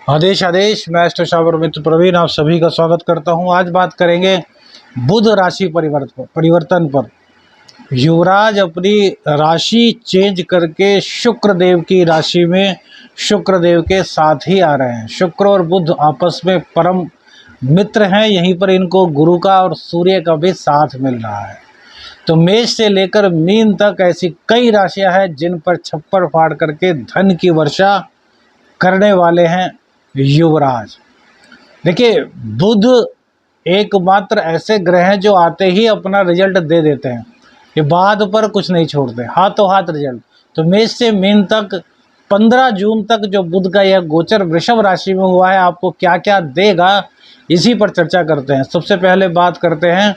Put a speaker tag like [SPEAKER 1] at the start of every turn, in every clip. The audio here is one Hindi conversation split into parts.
[SPEAKER 1] आदेश आदेश। मैं एस्ट्रो मित्र प्रवीण आप सभी का स्वागत करता हूं। आज बात करेंगे बुध राशि परिवर्तन पर। युवराज अपनी राशि चेंज करके शुक्र देव की राशि में शुक्र देव के साथ ही आ रहे हैं। शुक्र और बुध आपस में परम मित्र हैं। यहीं पर इनको गुरु का और सूर्य का भी साथ मिल रहा है। तो मेष से लेकर मीन तक ऐसी कई राशियां हैं जिन पर छप्पर फाड़ करके धन की वर्षा करने वाले हैं युवराज। देखिए, बुध एकमात्र ऐसे ग्रह हैं जो आते ही अपना रिजल्ट दे देते हैं। ये बाद पर कुछ नहीं छोड़ते, हाथों हाथ रिजल्ट। तो मेष से मीन तक 15 जून तक जो बुध का यह गोचर वृषभ राशि में हुआ है, आपको क्या क्या देगा इसी पर चर्चा करते हैं। सबसे पहले बात करते हैं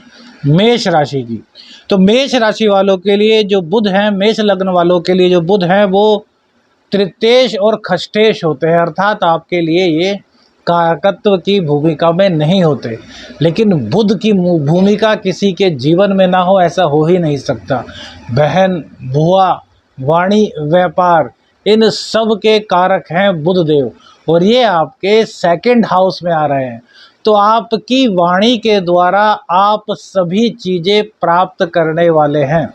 [SPEAKER 1] मेष राशि की। तो मेष राशि वालों के लिए जो बुध हैं, मेष लग्न वालों के लिए जो बुध हैं वो तृतीयेश और खष्टेश होते हैं, अर्थात आपके लिए ये कारकत्व की भूमिका में नहीं होते। लेकिन बुध की भूमिका किसी के जीवन में ना हो ऐसा हो ही नहीं सकता। बहन, बुआ, वाणी, व्यापार, इन सब के कारक हैं बुध देव, और ये आपके सेकंड हाउस में आ रहे हैं। तो आपकी वाणी के द्वारा आप सभी चीज़ें प्राप्त करने वाले हैं।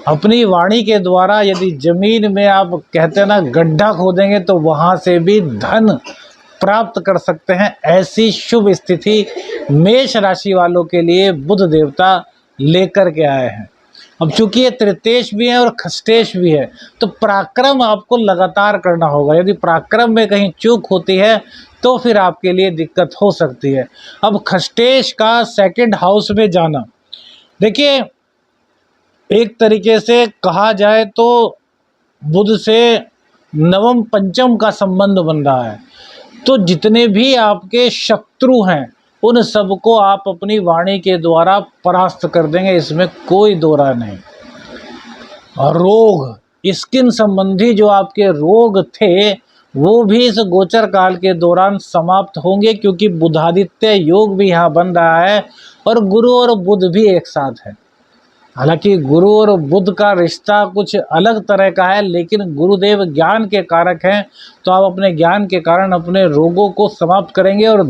[SPEAKER 1] अपनी वाणी के द्वारा यदि जमीन में आप कहते हैं ना गड्ढा खोदेंगे तो वहाँ से भी धन प्राप्त कर सकते हैं। ऐसी शुभ स्थिति मेष राशि वालों के लिए बुध देवता लेकर के आए हैं। अब चूंकि ये तृतीयेश भी है और खष्टेश भी है, तो पराक्रम आपको लगातार करना होगा। यदि पराक्रम में कहीं चूक होती है तो फिर आपके लिए दिक्कत हो सकती है। अब खष्टेश का सेकंड हाउस में जाना, देखिए एक तरीके से कहा जाए तो बुध से नवम पंचम का संबंध बन रहा है। तो जितने भी आपके शत्रु हैं उन सबको आप अपनी वाणी के द्वारा परास्त कर देंगे, इसमें कोई दो राय नहीं। और रोग, स्किन संबंधी जो आपके रोग थे वो भी इस गोचर काल के दौरान समाप्त होंगे, क्योंकि बुधादित्य योग भी यहाँ बन रहा है और गुरु और बुध भी एक साथ है। हालांकि गुरु और बुध का रिश्ता कुछ अलग तरह का है, लेकिन गुरुदेव ज्ञान के कारक हैं। तो आप अपने ज्ञान के कारण अपने रोगों को समाप्त करेंगे और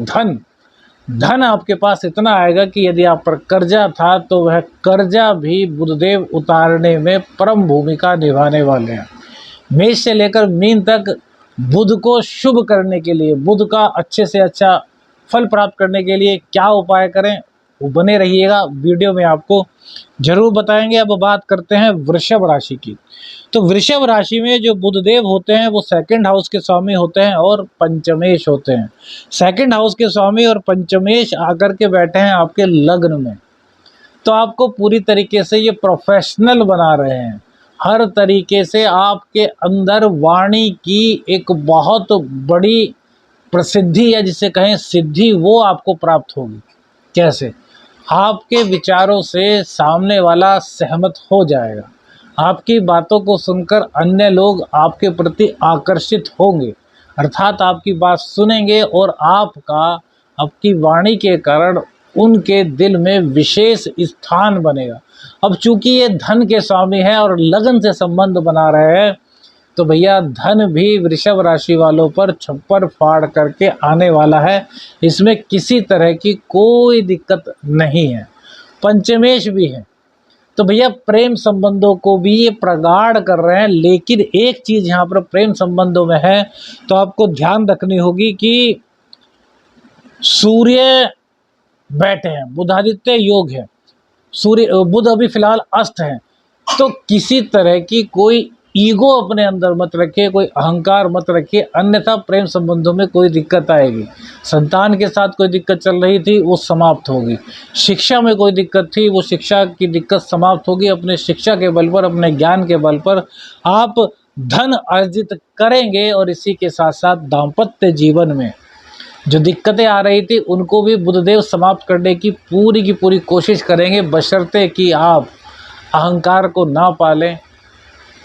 [SPEAKER 1] धन आपके पास इतना आएगा कि यदि आप पर कर्जा था तो वह कर्जा भी बुधदेव उतारने में परम भूमिका निभाने वाले हैं। मेष से लेकर मीन तक बुध को शुभ करने के लिए, बुध का अच्छे से अच्छा फल प्राप्त करने के लिए क्या उपाय करें, वो बने रहिएगा, वीडियो में आपको जरूर बताएंगे। अब बात करते हैं वृषभ राशि की। तो वृषभ राशि में जो बुधदेव होते हैं वो सेकंड हाउस के स्वामी होते हैं और पंचमेश होते हैं। सेकंड हाउस के स्वामी और पंचमेश आकर के बैठे हैं आपके लग्न में। तो आपको पूरी तरीके से ये प्रोफेशनल बना रहे हैं। हर तरीके से आपके अंदर वाणी की एक बहुत बड़ी प्रसिद्धि या जिसे कहें सिद्धि, वो आपको प्राप्त होगी। कैसे? आपके विचारों से सामने वाला सहमत हो जाएगा। आपकी बातों को सुनकर अन्य लोग आपके प्रति आकर्षित होंगे, अर्थात आपकी बात सुनेंगे और आपकी वाणी के कारण उनके दिल में विशेष स्थान बनेगा। अब चूंकि ये धन के स्वामी हैं और लगन से संबंध बना रहे हैं, तो भैया धन भी वृषभ राशि वालों पर छप्पर फाड़ करके आने वाला है। इसमें किसी तरह की कोई दिक्कत नहीं है। पंचमेश भी है, तो भैया प्रेम संबंधों को भी ये प्रगाढ़ कर रहे हैं। लेकिन एक चीज़ यहाँ पर प्रेम संबंधों में है तो आपको ध्यान रखनी होगी कि सूर्य बैठे हैं, बुधादित्य योग है, बुध अभी फिलहाल अस्त है। तो किसी तरह की कोई ईगो अपने अंदर मत रखिए, कोई अहंकार मत रखिए, अन्यथा प्रेम संबंधों में कोई दिक्कत आएगी। संतान के साथ कोई दिक्कत चल रही थी वो समाप्त होगी। शिक्षा में कोई दिक्कत थी वो शिक्षा की दिक्कत समाप्त होगी। अपने शिक्षा के बल पर, अपने ज्ञान के बल पर आप धन अर्जित करेंगे और इसी के साथ साथ दाम्पत्य जीवन में जो दिक्कतें आ रही थी उनको भी बुधदेव समाप्त करने की पूरी कोशिश करेंगे, बशर्ते कि आप अहंकार को ना पालें,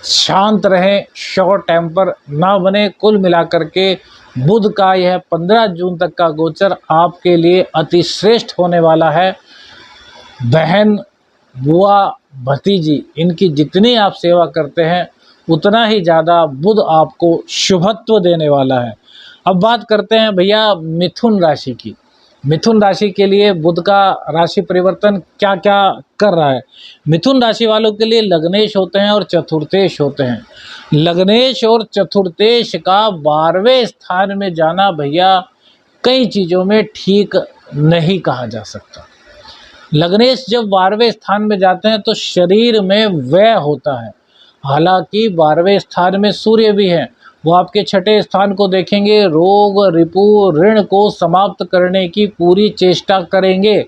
[SPEAKER 1] शांत रहें, शॉर्ट टेम्पर ना बने। कुल मिलाकर के बुध का यह 15 जून तक का गोचर आपके लिए अति श्रेष्ठ होने वाला है। बहन, बुआ, भतीजी, इनकी जितनी आप सेवा करते हैं उतना ही ज़्यादा बुध आपको शुभत्व देने वाला है। अब बात करते हैं भैया मिथुन राशि की। मिथुन राशि के लिए बुध का राशि परिवर्तन क्या क्या कर रहा है। मिथुन राशि वालों के लिए लग्नेश होते हैं और चतुर्थेश होते हैं। लग्नेश और चतुर्थेश का 12वें स्थान में जाना भैया कई चीज़ों में ठीक नहीं कहा जा सकता। लग्नेश जब 12वें स्थान में जाते हैं तो शरीर में व्यय होता है। हालांकि 12वें स्थान में सूर्य भी है, वो आपके छठे स्थान को देखेंगे, रोग रिपु ऋण को समाप्त करने की पूरी चेष्टा करेंगे।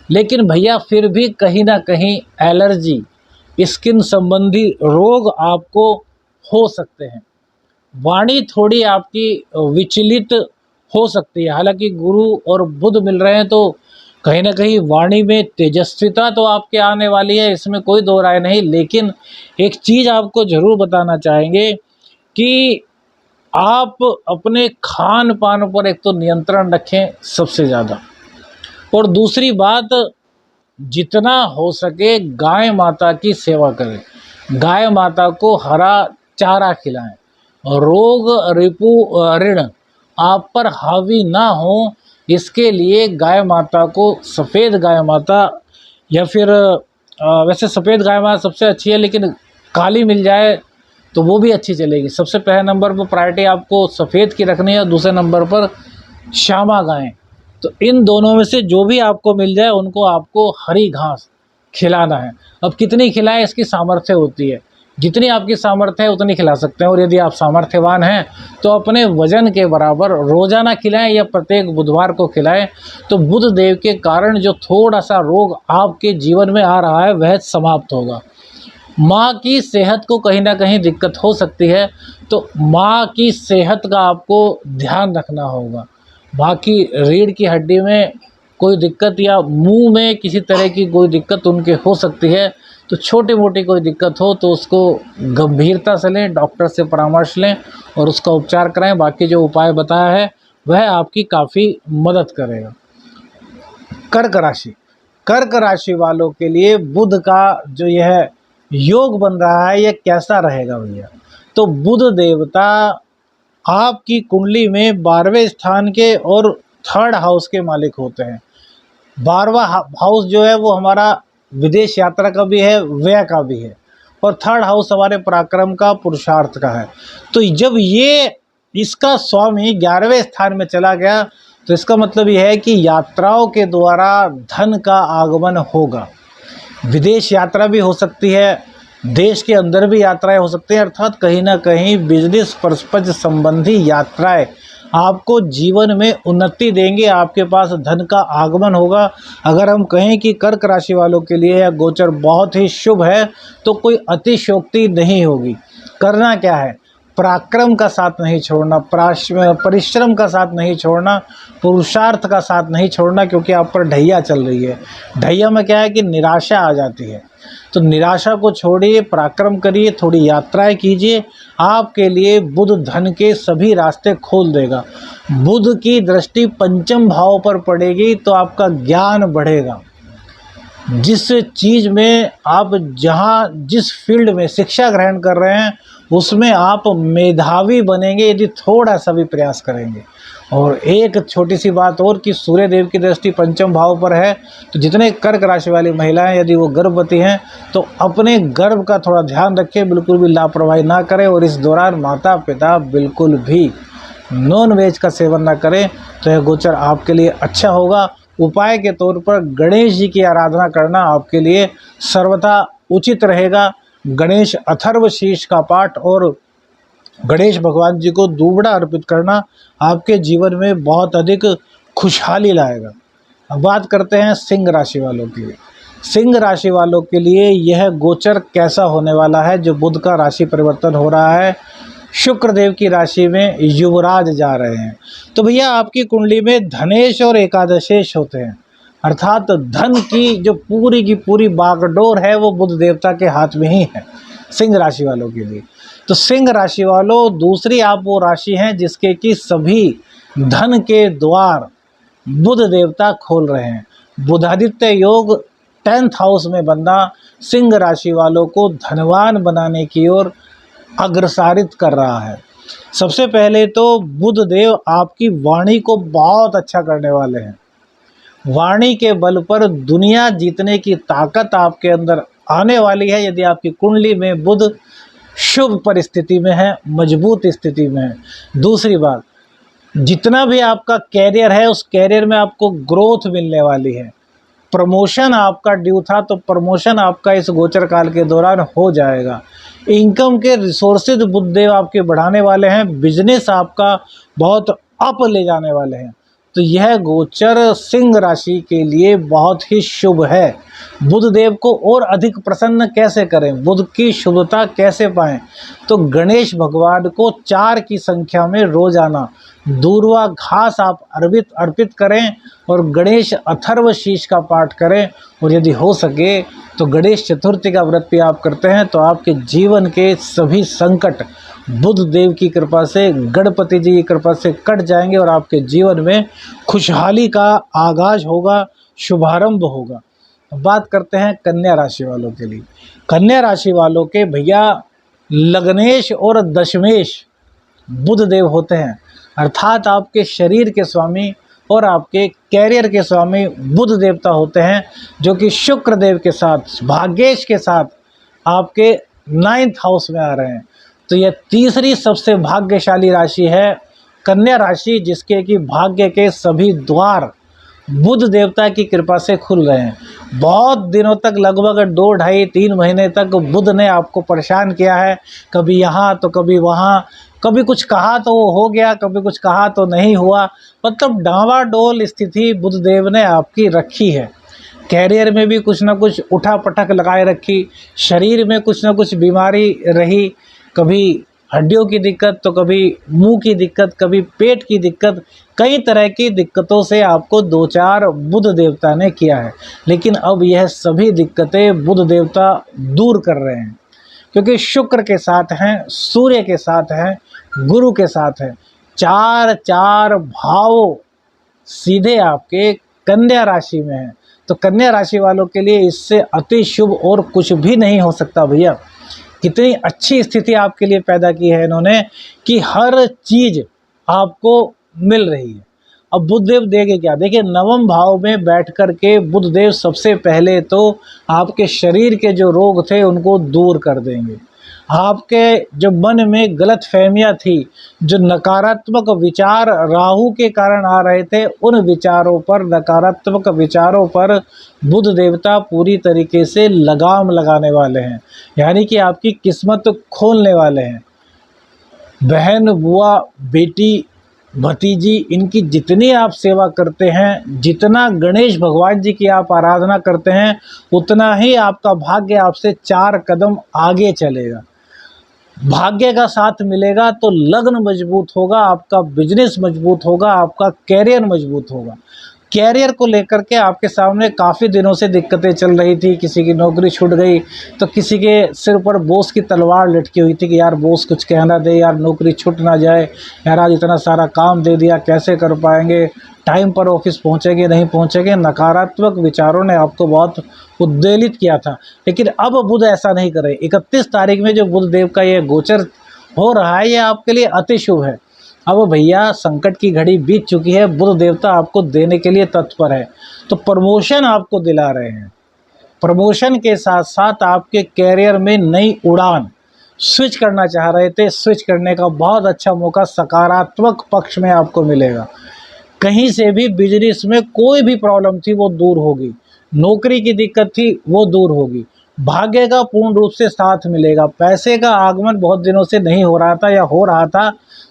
[SPEAKER 1] लेकिन भैया फिर भी कहीं ना कहीं एलर्जी, स्किन संबंधी रोग आपको हो सकते हैं। वाणी थोड़ी आपकी विचलित हो सकती है। हालांकि गुरु और बुध मिल रहे हैं तो कहीं ना कहीं वाणी में तेजस्विता तो आपके आने वाली है, इसमें कोई दो राय नहीं। लेकिन एक चीज़ आपको ज़रूर बताना चाहेंगे कि आप अपने खान पान पर एक तो नियंत्रण रखें सबसे ज़्यादा, और दूसरी बात, जितना हो सके गाय माता की सेवा करें। गाय माता को हरा चारा खिलाएं। रोग रिपु ऋण आप पर हावी ना हो, इसके लिए गाय माता को सफ़ेद गाय माता या फिर वैसे सफ़ेद गाय माता सबसे अच्छी है, लेकिन काली मिल जाए तो वो भी अच्छी चलेगी। सबसे पहले नंबर पर प्रायोरिटी आपको सफ़ेद की रखनी है और दूसरे नंबर पर श्यामा गाय। तो इन दोनों में से जो भी आपको मिल जाए उनको आपको हरी घास खिलाना है। अब कितनी खिलाएं इसकी सामर्थ्य होती है, जितनी आपकी सामर्थ्य है उतनी खिला सकते हैं। और यदि आप सामर्थ्यवान हैं तो अपने वजन के बराबर रोजाना खिलाएं या प्रत्येक बुधवार को खिलाएं। तो बुध देव के कारण जो थोड़ा सा रोग आपके जीवन में आ रहा है वह समाप्त होगा। माँ की सेहत को कहीं ना कहीं दिक्कत हो सकती है, तो माँ की सेहत का आपको ध्यान रखना होगा। बाकी रीढ़ की हड्डी में कोई दिक्कत या मुंह में किसी तरह की कोई दिक्कत उनके हो सकती है, तो छोटी मोटी कोई दिक्कत हो तो उसको गंभीरता से लें, डॉक्टर से परामर्श लें और उसका उपचार कराएं। बाकी जो उपाय बताया है वह आपकी काफ़ी मदद करेगा। कर्क राशि, कर्क राशि वालों के लिए बुध का जो यह योग बन रहा है यह कैसा रहेगा भैया। तो बुध देवता आपकी कुंडली में 12वें स्थान के और 3rd हाउस के मालिक होते हैं। 12वां हाउस जो है वो हमारा विदेश यात्रा का भी है, व्यय का भी है, और 3rd हाउस हमारे पराक्रम का, पुरुषार्थ का है। तो जब ये इसका स्वामी 11वें स्थान में चला गया तो इसका मतलब यह है कि यात्राओं के द्वारा धन का आगमन होगा। विदेश यात्रा भी हो सकती है, देश के अंदर भी यात्राएं हो सकती हैं, अर्थात कहीं ना कहीं बिजनेस पर्पज संबंधी यात्राएं आपको जीवन में उन्नति देंगे, आपके पास धन का आगमन होगा। अगर हम कहें कि कर्क राशि वालों के लिए यह गोचर बहुत ही शुभ है तो कोई अतिशयोक्ति नहीं होगी। करना क्या है, पराक्रम का साथ नहीं छोड़ना, परिश्रम का साथ नहीं छोड़ना, पुरुषार्थ का साथ नहीं छोड़ना, क्योंकि आप पर ढैया चल रही है। ढैया में क्या है कि निराशा आ जाती है, तो निराशा को छोड़िए, पराक्रम करिए, थोड़ी यात्राएं कीजिए। आपके लिए बुध धन के सभी रास्ते खोल देगा। बुध की दृष्टि पंचम भाव पर पड़ेगी तो आपका ज्ञान बढ़ेगा। जिस चीज़ में आप जिस फील्ड में शिक्षा ग्रहण कर रहे हैं उसमें आप मेधावी बनेंगे यदि थोड़ा सा भी प्रयास करेंगे। और एक छोटी सी बात और कि सूर्य देव की दृष्टि पंचम भाव पर है, तो जितने कर्क राशि वाली महिलाएं यदि वो गर्भवती हैं तो अपने गर्भ का थोड़ा ध्यान रखें, बिल्कुल भी लापरवाही ना करें। और इस दौरान माता पिता बिल्कुल भी नॉन वेज का सेवन ना करें, तो यह गोचर आपके लिए अच्छा होगा। उपाय के तौर पर गणेश जी की आराधना करना आपके लिए सर्वथा उचित रहेगा। गणेश अथर्व शीर्ष का पाठ और गणेश भगवान जी को दूबड़ा अर्पित करना आपके जीवन में बहुत अधिक खुशहाली लाएगा। अब बात करते हैं सिंह राशि वालों के लिए। सिंह राशि वालों के लिए यह गोचर कैसा होने वाला है जो बुध का राशि परिवर्तन हो रहा है। शुक्र देव की राशि में युवराज जा रहे हैं, तो भैया आपकी कुंडली में धनेश और एकादशेश होते हैं, अर्थात धन की जो पूरी की पूरी बागडोर है वो बुध देवता के हाथ में ही है सिंह राशि वालों के लिए। तो सिंह राशि वालों, दूसरी आप वो राशि हैं जिसके कि सभी धन के द्वार बुध देवता खोल रहे हैं। बुधादित्य योग 10th हाउस में बनना सिंह राशि वालों को धनवान बनाने की ओर अग्रसारित कर रहा है। सबसे पहले तो बुध देव आपकी वाणी को बहुत अच्छा करने वाले हैं। वाणी के बल पर दुनिया जीतने की ताकत आपके अंदर आने वाली है, यदि आपकी कुंडली में बुध शुभ परिस्थिति में है, मजबूत स्थिति में है। दूसरी बात, जितना भी आपका कैरियर है उस कैरियर में आपको ग्रोथ मिलने वाली है। प्रमोशन आपका ड्यू था तो प्रमोशन आपका इस गोचर काल के दौरान हो जाएगा। इनकम के रिसोर्सेज बुधदेव आपके बढ़ाने वाले हैं। बिजनेस आपका बहुत अप ले जाने वाले हैं। तो यह गोचर सिंह राशि के लिए बहुत ही शुभ है। बुध देव को और अधिक प्रसन्न कैसे करें, बुध की शुभता कैसे पाएं, तो गणेश भगवान को 4 की संख्या में रोजाना दूर्वा घास आप अर्पित करें और गणेश अथर्व शीष का पाठ करें। और यदि हो सके तो गणेश चतुर्थी का व्रत भी आप करते हैं तो आपके जीवन के सभी संकट बुध देव की कृपा से, गणपति जी की कृपा से कट जाएंगे और आपके जीवन में खुशहाली का आगाज होगा, शुभारंभ होगा। बात करते हैं कन्या राशि वालों के लिए। कन्या राशि वालों के भैया लग्नेश और दशमेश बुध देव होते हैं, अर्थात आपके शरीर के स्वामी और आपके कैरियर के स्वामी बुध देवता होते हैं, जो कि शुक्र देव के साथ, भाग्येश के साथ आपके 9th हाउस में आ रहे हैं। तो यह तीसरी सबसे भाग्यशाली राशि है कन्या राशि, जिसके कि भाग्य के सभी द्वार बुध देवता की कृपा से खुल गए हैं। बहुत दिनों तक, लगभग 2, 2.5, 3 महीने तक बुध ने आपको परेशान किया है, कभी यहाँ तो कभी वहाँ, कभी कुछ कहा तो वो हो गया, कभी कुछ कहा तो नहीं हुआ। मतलब डावाडोल स्थिति बुध देव ने आपकी रखी है। कैरियर में भी कुछ ना कुछ उठा पटक लगाए रखी, शरीर में कुछ ना कुछ बीमारी रही, कभी हड्डियों की दिक्कत तो कभी मुंह की दिक्कत, कभी पेट की दिक्कत, कई तरह की दिक्कतों से आपको 2-4 बुध देवता ने किया है। लेकिन अब यह सभी दिक्कतें बुध देवता दूर कर रहे हैं, क्योंकि शुक्र के साथ हैं, सूर्य के साथ हैं, गुरु के साथ हैं। 4 भाव सीधे आपके कन्या राशि में हैं। तो कन्या राशि वालों के लिए इससे अति शुभ और कुछ भी नहीं हो सकता भैया। कितनी अच्छी स्थिति आपके लिए पैदा की है इन्होंने कि हर चीज आपको मिल रही है। अब बुधदेव देंगे क्या, देखिए 9वें भाव में बैठ कर के बुधदेव सबसे पहले तो आपके शरीर के जो रोग थे उनको दूर कर देंगे। आपके जो मन में गलत फहमियाँ थी, जो नकारात्मक विचार राहु के कारण आ रहे थे, उन विचारों पर, नकारात्मक विचारों पर बुध देवता पूरी तरीके से लगाम लगाने वाले हैं, यानी कि आपकी किस्मत खोलने वाले हैं। बहन, बुआ, बेटी, भतीजी, इनकी जितनी आप सेवा करते हैं, जितना गणेश भगवान जी की आप आराधना करते हैं, उतना ही आपका भाग्य आपसे 4 कदम आगे चलेगा। भाग्य का साथ मिलेगा तो लग्न मजबूत होगा, आपका बिजनेस मजबूत होगा, आपका कैरियर मजबूत होगा। कैरियर को लेकर के आपके सामने काफ़ी दिनों से दिक्कतें चल रही थी, किसी की नौकरी छूट गई तो किसी के सिर पर बॉस की तलवार लटकी हुई थी कि यार बॉस कुछ कहना दे, यार नौकरी छूट ना जाए, यार आज इतना सारा काम दे दिया, कैसे कर पाएंगे, टाइम पर ऑफिस पहुंचेंगे नहीं पहुंचेंगे। नकारात्मक विचारों ने आपको बहुत उद्वेलित किया था, लेकिन अब बुध ऐसा नहीं करे। 31 तारीख में जो बुध देव का ये गोचर हो रहा है, ये आपके लिए अति शुभ है। अब भैया संकट की घड़ी बीत चुकी है, बुध देवता आपको देने के लिए तत्पर है। तो प्रमोशन आपको दिला रहे हैं। प्रमोशन के साथ साथ आपके कैरियर में नई उड़ान, स्विच करना चाह रहे थे, स्विच करने का बहुत अच्छा मौका सकारात्मक पक्ष में आपको मिलेगा। कहीं से भी बिजनेस में कोई भी प्रॉब्लम थी वो दूर होगी, नौकरी की दिक्कत थी वो दूर होगी, भाग्य का पूर्ण रूप से साथ मिलेगा। पैसे का आगमन बहुत दिनों से नहीं हो रहा था, या हो रहा था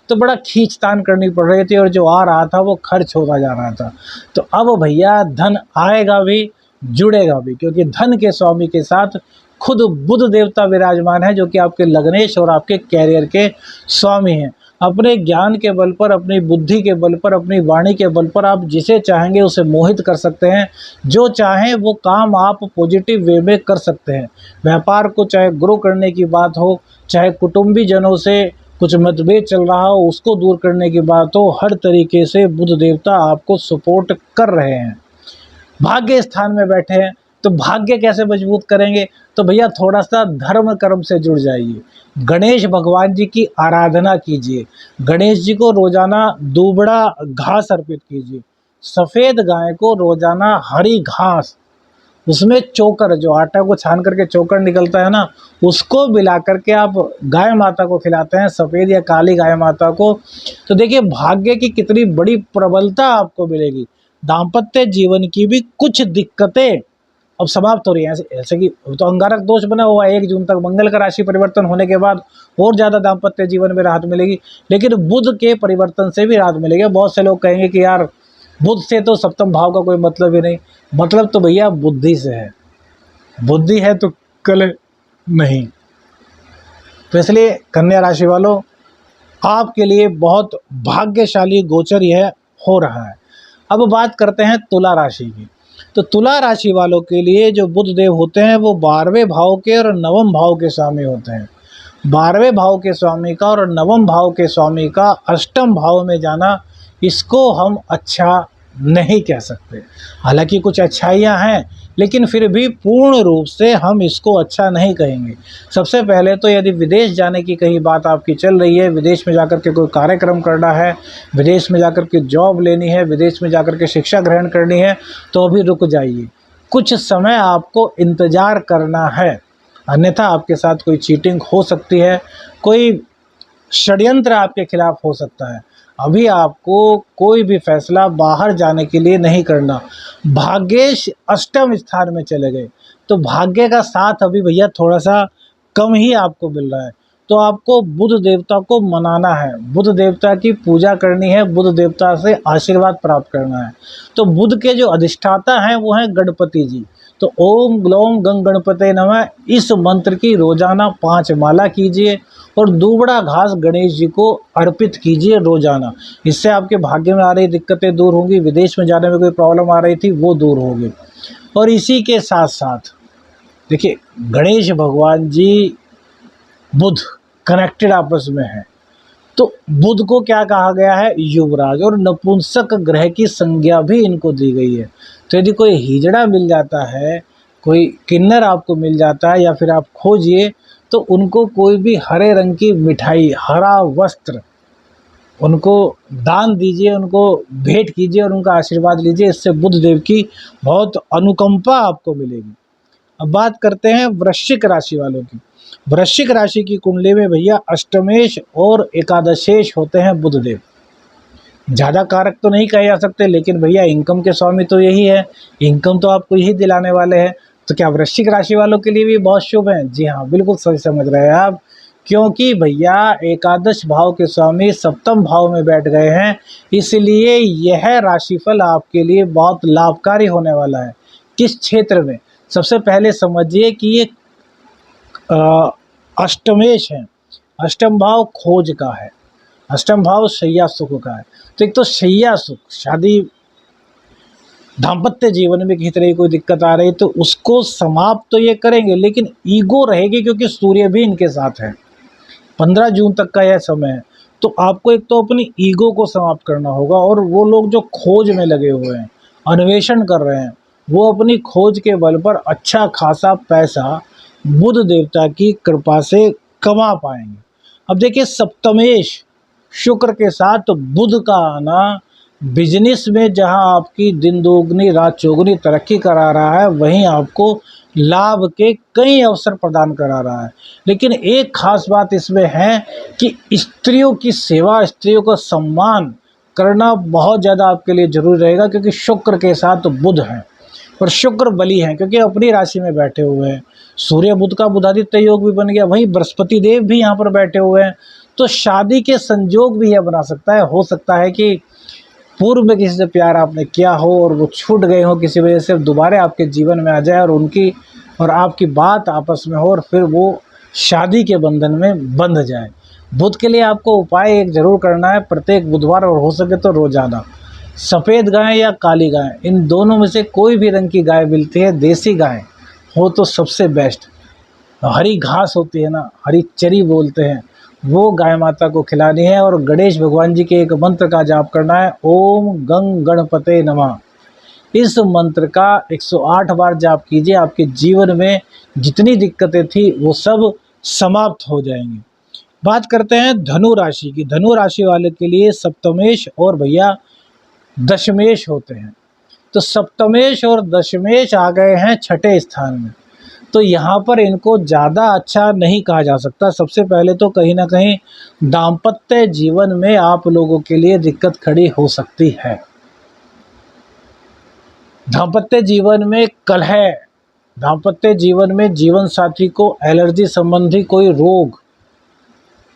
[SPEAKER 1] तो बड़ा खींचतान करनी पड़ रही थी, और जो आ रहा था वो खर्च होता जा रहा था। तो अब भैया धन आएगा भी, जुड़ेगा भी, क्योंकि धन के स्वामी के साथ खुद बुध देवता विराजमान है, जो कि आपके लग्नेश और आपके कैरियर के स्वामी हैं। अपने ज्ञान के बल पर, अपनी बुद्धि के बल पर, अपनी वाणी के बल पर आप जिसे चाहेंगे उसे मोहित कर सकते हैं। जो चाहें वो काम आप पॉजिटिव वे में कर सकते हैं। व्यापार को चाहे ग्रो करने की बात हो, चाहे कुटुंबी जनों से कुछ मतभेद चल रहा हो उसको दूर करने की बात हो, हर तरीके से बुध देवता आपको सपोर्ट कर रहे हैं। भाग्य स्थान में बैठे हैं तो भाग्य कैसे मजबूत करेंगे? तो भैया थोड़ा सा धर्म कर्म से जुड़ जाइए, गणेश भगवान जी की आराधना कीजिए, गणेश जी को रोजाना दूबड़ा घास अर्पित कीजिए, सफेद गाय को रोजाना हरी घास, उसमें चोकर, जो आटा को छान करके चोकर निकलता है ना, उसको मिला करके आप गाय माता को खिलाते हैं, सफ़ेद या काली गाय माता को, तो देखिए भाग्य की कितनी बड़ी प्रबलता आपको मिलेगी। दाम्पत्य जीवन की भी कुछ दिक्कतें अब समाप्त हो रही हैं। ऐसे कि तो अंगारक दोष बना हुआ है 1 जून तक, मंगल का राशि परिवर्तन होने के बाद और ज़्यादा दाम्पत्य जीवन में राहत मिलेगी, लेकिन बुध के परिवर्तन से भी राहत मिलेगी। बहुत से लोग कहेंगे कि यार बुध से तो सप्तम भाव का कोई मतलब ही नहीं। मतलब तो भैया बुद्धि से है, बुद्धि है तो कल नहीं। तो इसलिए कन्या राशि वालों, आपके लिए बहुत भाग्यशाली गोचर यह हो रहा है। अब बात करते हैं तुला राशि की। तो तुला राशि वालों के लिए जो बुध देव होते हैं वो 12वें भाव के और 9वें भाव के स्वामी होते हैं। 12वें भाव के स्वामी का और 9वें भाव के स्वामी का अष्टम भाव में जाना, इसको हम अच्छा नहीं कह सकते। हालांकि कुछ अच्छाइयाँ हैं, लेकिन फिर भी पूर्ण रूप से हम इसको अच्छा नहीं कहेंगे। सबसे पहले तो यदि विदेश जाने की कहीं बात आपकी चल रही है, विदेश में जाकर के कोई कार्यक्रम करना है, विदेश में जाकर के जॉब लेनी है, विदेश में जाकर के शिक्षा ग्रहण करनी है, तो अभी रुक जाइए, कुछ समय आपको इंतज़ार करना है, अन्यथा आपके साथ कोई चीटिंग हो सकती है, कोई षड्यंत्र आपके खिलाफ हो सकता है। अभी आपको कोई भी फैसला बाहर जाने के लिए नहीं करना। भाग्येश अष्टम स्थान में चले गए, तो भाग्य का साथ अभी भैया थोड़ा सा कम ही आपको मिल रहा है। तो आपको बुध देवता को मनाना है, बुध देवता की पूजा करनी है, बुध देवता से आशीर्वाद प्राप्त करना है। तो बुध के जो अधिष्ठाता हैं वो हैं गणपति जी। तो ओम ग्लौम गंग गणपते नमः, इस मंत्र की रोजाना 5 माला कीजिए और दूबड़ा घास गणेश जी को अर्पित कीजिए रोजाना। इससे आपके भाग्य में आ रही दिक्कतें दूर होंगी, विदेश में जाने में कोई प्रॉब्लम आ रही थी वो दूर होगी। और इसी के साथ साथ देखिए गणेश भगवान जी बुध कनेक्टेड आपस में है, तो बुध को क्या कहा गया है? युवराज, और नपुंसक ग्रह की संज्ञा भी इनको दी गई है। तो यदि कोई हिजड़ा मिल जाता है, कोई किन्नर आपको मिल जाता है, या फिर आप खोजिए, तो उनको कोई भी हरे रंग की मिठाई, हरा वस्त्र उनको दान दीजिए, उनको भेंट कीजिए और उनका आशीर्वाद लीजिए। इससे बुध देव की बहुत अनुकंपा आपको मिलेगी। अब बात करते हैं वृश्चिक राशि वालों की। वृश्चिक राशि की कुंडली में भैया अष्टमेश और एकादशेश होते हैं बुध देव। ज़्यादा कारक तो नहीं कहे जा सकते, लेकिन भैया इनकम के स्वामी तो यही है, इनकम तो आपको यही दिलाने वाले हैं। तो क्या वृश्चिक राशि वालों के लिए भी बहुत शुभ है? जी हाँ, बिल्कुल सही समझ रहे हैं आप, क्योंकि भैया एकादश भाव के स्वामी सप्तम भाव में बैठ गए हैं, इसलिए यह राशिफल आपके लिए बहुत लाभकारी होने वाला है। किस क्षेत्र में? सबसे पहले समझिए कि ये अष्टमेश है, अष्टम भाव खोज का है, अष्टम भाव शैया सुख का है। तो एक तो शैया सुख, शादी दाम्पत्य जीवन में किसी तरह की कोई दिक्कत आ रही तो उसको समाप्त तो ये करेंगे, लेकिन ईगो रहेगी, क्योंकि सूर्य भी इनके साथ है। 15 जून तक का यह समय है, तो आपको एक तो अपनी ईगो को समाप्त करना होगा। और वो लोग जो खोज में लगे हुए हैं, अन्वेषण कर रहे हैं, वो अपनी खोज के बल पर अच्छा खासा पैसा बुध देवता की कृपा से कमा पाएंगे। अब देखिए सप्तमेश शुक्र के साथ बुध का आना बिजनेस में, जहां आपकी दिन दोगुनी रात चौगुनी तरक्की करा रहा है, वहीं आपको लाभ के कई अवसर प्रदान करा रहा है। लेकिन एक खास बात इसमें है कि स्त्रियों की सेवा, स्त्रियों का सम्मान करना बहुत ज़्यादा आपके लिए जरूरी रहेगा, क्योंकि शुक्र के साथ बुध हैं और शुक्र बली हैं, क्योंकि अपनी राशि में बैठे हुए हैं। सूर्य बुध का बुधादित्य योग भी बन गया, वहीं बृहस्पति देव भी यहाँ पर बैठे हुए हैं। तो शादी के संजोग भी यह बना सकता है। हो सकता है कि पूर्व में किसी से प्यार आपने किया हो और वो छूट गए हो किसी वजह से, दोबारा आपके जीवन में आ जाए और उनकी और आपकी बात आपस में हो और फिर वो शादी के बंधन में बंध जाए। बुध के लिए आपको उपाय एक जरूर करना है, प्रत्येक बुधवार और हो सके तो रोजाना सफ़ेद गाय या काली गाय, इन दोनों में से कोई भी रंग की गाय मिलती है, देसी गाय हो तो सबसे बेस्ट। हरी घास होती है ना, हरी चरी बोलते हैं, वो गाय माता को खिलानी है। और गणेश भगवान जी के एक मंत्र का जाप करना है, ओम गंग गणपते नमः। इस मंत्र का 108 बार जाप कीजिए, आपके जीवन में जितनी दिक्कतें थी वो सब समाप्त हो जाएंगी। बात करते हैं धनु राशि की। धनु राशि वाले के लिए सप्तमेश और भैया दशमेश होते हैं। तो सप्तमेश और दशमेश आ गए हैं छठे स्थान में, तो यहाँ पर इनको ज़्यादा अच्छा नहीं कहा जा सकता। सबसे पहले तो कहीं ना कहीं दाम्पत्य जीवन में आप लोगों के लिए दिक्कत खड़ी हो सकती है। दाम्पत्य जीवन में कलह, दाम्पत्य जीवन में जीवन साथी को एलर्जी संबंधी कोई रोग,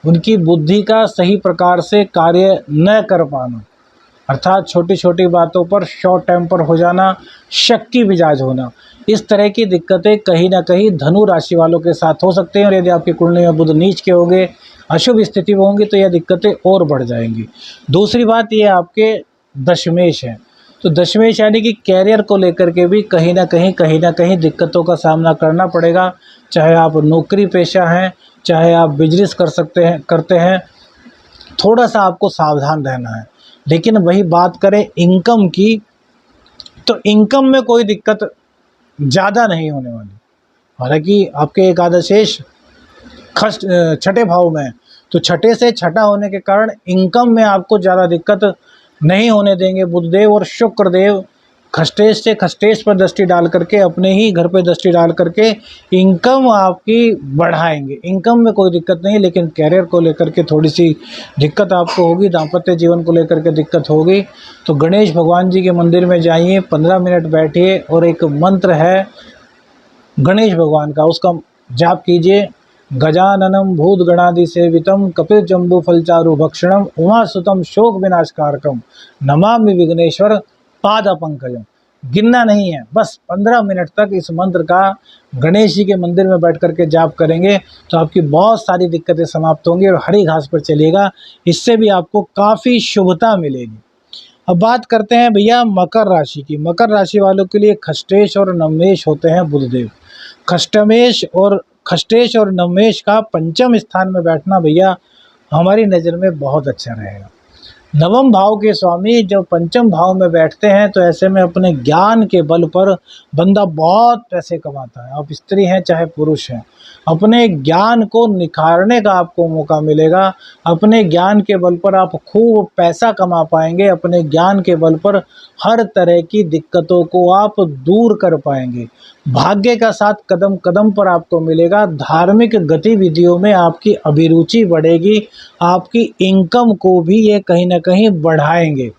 [SPEAKER 1] उनकी बुद्धि का सही प्रकार से कार्य न कर पाना, अर्थात छोटी छोटी बातों पर शॉर्ट टेम्पर हो जाना, शक की मिजाज होना, इस तरह की दिक्कतें कहीं ना कहीं धनु राशि वालों के साथ हो सकते हैं। और यदि आपकी कुंडली में बुध नीच के होंगे, अशुभ स्थिति में होंगी, तो यह दिक्कतें और बढ़ जाएंगी। दूसरी बात ये आपके दशमेश हैं, तो दशमेश यानी कि कैरियर को लेकर के भी कहीं ना कहीं दिक्कतों का सामना करना पड़ेगा। चाहे आप नौकरी पेशा हैं, चाहे आप बिजनेस करते हैं, थोड़ा सा आपको सावधान रहना है। लेकिन वही बात करें इनकम की, तो इनकम में कोई दिक्कत ज़्यादा नहीं होने वाली। हालांकि आपके एकादशेश छठे भाव में है, तो छठे से छठा होने के कारण इनकम में आपको ज़्यादा दिक्कत नहीं होने देंगे बुधदेव। और शुक्रदेव खष्टेश से खष्टेश पर दृष्टि डाल करके, अपने ही घर पर दृष्टि डाल करके इनकम आपकी बढ़ाएंगे। इनकम में कोई दिक्कत नहीं, लेकिन कैरियर को लेकर के थोड़ी सी दिक्कत आपको होगी, दाम्पत्य जीवन को लेकर के दिक्कत होगी। तो गणेश भगवान जी के मंदिर में जाइए, 15 मिनट बैठिए और एक मंत्र है गणेश भगवान का, उसका जाप कीजिए। गजाननम भूत गणादि सेवितम कपिल जम्बू फलचारु भक्षणम उमासुतम शोक विनाशकारकम नमामि विघ्नेश्वर पाद पंकजम। गिनना नहीं है, बस 15 मिनट तक इस मंत्र का गणेश जी के मंदिर में बैठ करके जाप करेंगे तो आपकी बहुत सारी दिक्कतें समाप्त होंगी और हरी घास पर चलिएगा, इससे भी आपको काफ़ी शुभता मिलेगी। अब बात करते हैं भैया मकर राशि की। मकर राशि वालों के लिए खष्टेश और नवमेश होते हैं बुधदेव। खष्टेश और नवमेश का पंचम स्थान में बैठना भैया हमारी नज़र में बहुत अच्छा रहेगा। नवम भाव के स्वामी जब पंचम भाव में बैठते हैं तो ऐसे में अपने ज्ञान के बल पर बंदा बहुत पैसे कमाता है। आप स्त्री हैं चाहे पुरुष हैं, अपने ज्ञान को निखारने का आपको मौका मिलेगा। अपने ज्ञान के बल पर आप खूब पैसा कमा पाएंगे। अपने ज्ञान के बल पर हर तरह की दिक्कतों को आप दूर कर पाएंगे। भाग्य का साथ कदम कदम पर आपको मिलेगा। धार्मिक गतिविधियों में आपकी अभिरुचि बढ़ेगी। आपकी इनकम को भी ये कहीं ना कहीं बढ़ाएंगे।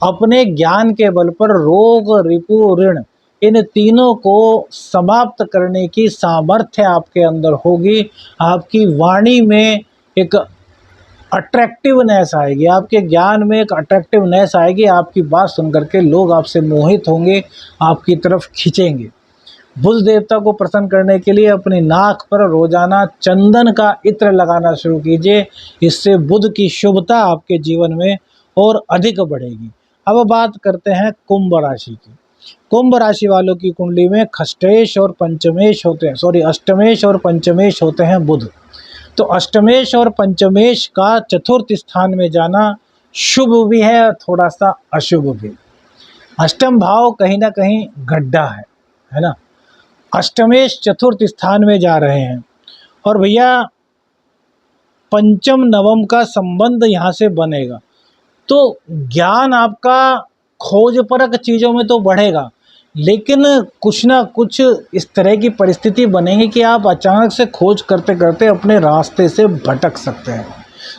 [SPEAKER 1] अपने ज्ञान के बल पर रोग, रिपु, ऋण, इन तीनों को समाप्त करने की सामर्थ्य आपके अंदर होगी। आपकी वाणी में एक अट्रैक्टिवनेस आएगी, आपके ज्ञान में एक अट्रैक्टिवनेस आएगी। आपकी बात सुन करके लोग आपसे मोहित होंगे, आपकी तरफ खींचेंगे। बुध देवता को प्रसन्न करने के लिए अपनी नाक पर रोजाना चंदन का इत्र लगाना शुरू कीजिए। इससे बुध की शुभता आपके जीवन में और अधिक बढ़ेगी। अब बात करते हैं कुंभ राशि की। कुंभ राशि वालों की कुंडली में खष्टेश और पंचमेश होते हैं, अष्टमेश और पंचमेश होते हैं बुध। तो अष्टमेश और पंचमेश का चतुर्थ स्थान में जाना शुभ भी है और थोड़ा सा अशुभ भी। अष्टम भाव कहीं ना कहीं गड्ढा है ना। अष्टमेश चतुर्थ स्थान में जा रहे हैं और भैया पंचम नवम का संबंध यहाँ से बनेगा, तो ज्ञान आपका खोज परक चीज़ों में तो बढ़ेगा, लेकिन कुछ ना कुछ इस तरह की परिस्थिति बनेगी कि आप अचानक से खोज करते करते अपने रास्ते से भटक सकते हैं।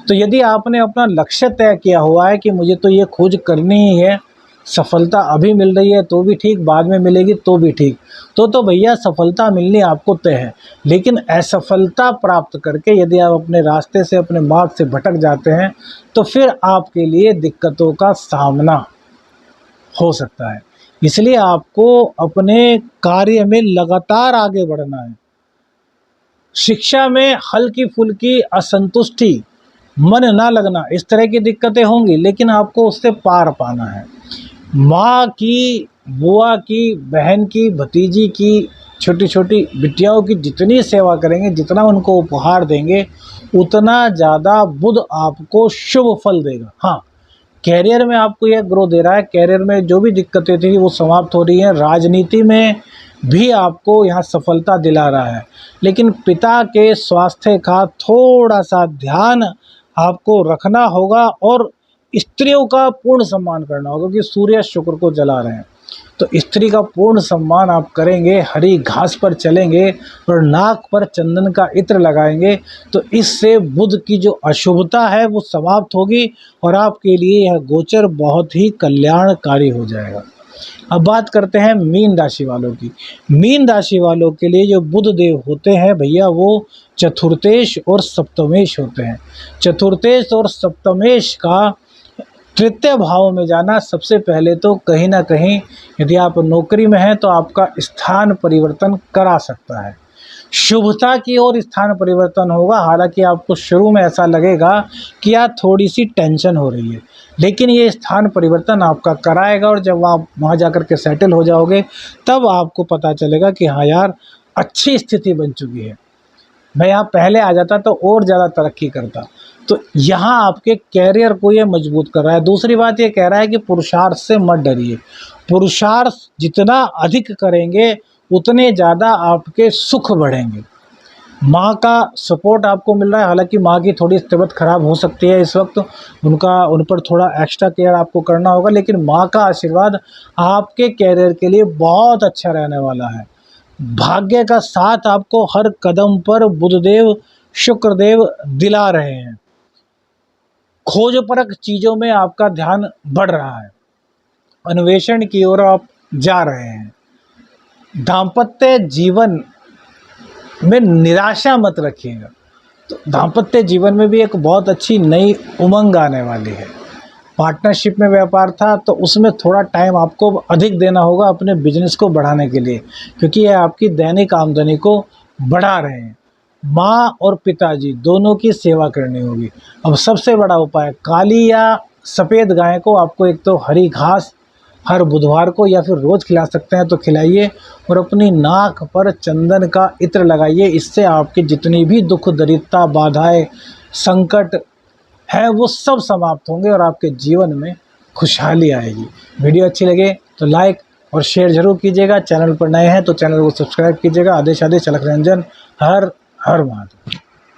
[SPEAKER 1] तो यदि आपने अपना लक्ष्य तय किया हुआ है कि मुझे तो ये खोज करनी ही है, सफलता अभी मिल रही है तो भी ठीक, बाद में मिलेगी तो भी ठीक, तो भैया सफलता मिलनी आपको तय है। लेकिन असफलता प्राप्त करके यदि आप अपने रास्ते से, अपने मार्ग से भटक जाते हैं तो फिर आपके लिए दिक्कतों का सामना हो सकता है। इसलिए आपको अपने कार्य में लगातार आगे बढ़ना है। शिक्षा में हल्की फुल्की असंतुष्टि, मन ना लगना, इस तरह की दिक्कतें होंगी, लेकिन आपको उससे पार पाना है। माँ की, बुआ की, बहन की, भतीजी की, छोटी छोटी बिटियाओं की जितनी सेवा करेंगे, जितना उनको उपहार देंगे, उतना ज़्यादा बुध आपको शुभ फल देगा। हाँ, कैरियर में आपको यह ग्रो दे रहा है। कैरियर में जो भी दिक्कतें थी वो समाप्त हो रही हैं। राजनीति में भी आपको यहाँ सफलता दिला रहा है, लेकिन पिता के स्वास्थ्य का थोड़ा सा ध्यान आपको रखना होगा और स्त्रियों का पूर्ण सम्मान करना होगा, क्योंकि सूर्य शुक्र को जला रहे हैं। तो स्त्री का पूर्ण सम्मान आप करेंगे, हरी घास पर चलेंगे और नाक पर चंदन का इत्र लगाएंगे, तो इससे बुध की जो अशुभता है वो समाप्त होगी और आपके लिए यह गोचर बहुत ही कल्याणकारी हो जाएगा। अब बात करते हैं मीन राशि वालों की। मीन राशि वालों के लिए जो बुध देव होते हैं भैया, वो चतुर्थेश और सप्तमेश होते हैं। चतुर्थेश और सप्तमेश का तृतीय भाव में जाना, सबसे पहले तो कहीं ना कहीं यदि आप नौकरी में हैं तो आपका स्थान परिवर्तन करा सकता है। शुभता की ओर स्थान परिवर्तन होगा। हालांकि आपको शुरू में ऐसा लगेगा कि यार थोड़ी सी टेंशन हो रही है, लेकिन ये स्थान परिवर्तन आपका कराएगा और जब आप वहाँ जाकर के सेटल हो जाओगे तब आपको पता चलेगा कि हाँ यार अच्छी स्थिति बन चुकी है, मैं यहाँ पहले आ जाता तो और ज़्यादा तरक्की करता। तो यहाँ आपके कैरियर को ये मजबूत कर रहा है। दूसरी बात ये कह रहा है कि पुरुषार्थ से मत डरिए। पुरुषार्थ जितना अधिक करेंगे उतने ज़्यादा आपके सुख बढ़ेंगे। माँ का सपोर्ट आपको मिल रहा है। हालांकि माँ की थोड़ी तबीयत खराब हो सकती है इस वक्त, उन पर थोड़ा एक्स्ट्रा केयर आपको करना होगा, लेकिन माँ का आशीर्वाद आपके कैरियर के लिए बहुत अच्छा रहने वाला है। भाग्य का साथ आपको हर कदम पर बुधदेव शुक्रदेव दिला रहे हैं। खोज परख चीज़ों में आपका ध्यान बढ़ रहा है। अन्वेषण की ओर आप जा रहे हैं। दाम्पत्य जीवन में निराशा मत रखिएगा। तो दाम्पत्य जीवन में भी एक बहुत अच्छी नई उमंग आने वाली है। पार्टनरशिप में व्यापार था तो उसमें थोड़ा टाइम आपको अधिक देना होगा अपने बिजनेस को बढ़ाने के लिए, क्योंकि ये आपकी दैनिक आमदनी को बढ़ा रहे हैं। माँ और पिताजी दोनों की सेवा करनी होगी। अब सबसे बड़ा उपाय, काली या सफ़ेद गाय को आपको एक तो हरी घास हर बुधवार को या फिर रोज़ खिला सकते हैं तो खिलाइए और अपनी नाक पर चंदन का इत्र लगाइए। इससे आपकी जितनी भी दुख दरिद्रता बाधाएं संकट है वो सब समाप्त होंगे और आपके जीवन में खुशहाली आएगी। वीडियो अच्छी लगे तो लाइक और शेयर जरूर कीजिएगा। चैनल पर नए हैं तो चैनल को सब्सक्राइब कीजिएगा। आदेश चलक रंजन। हर हर महादेव।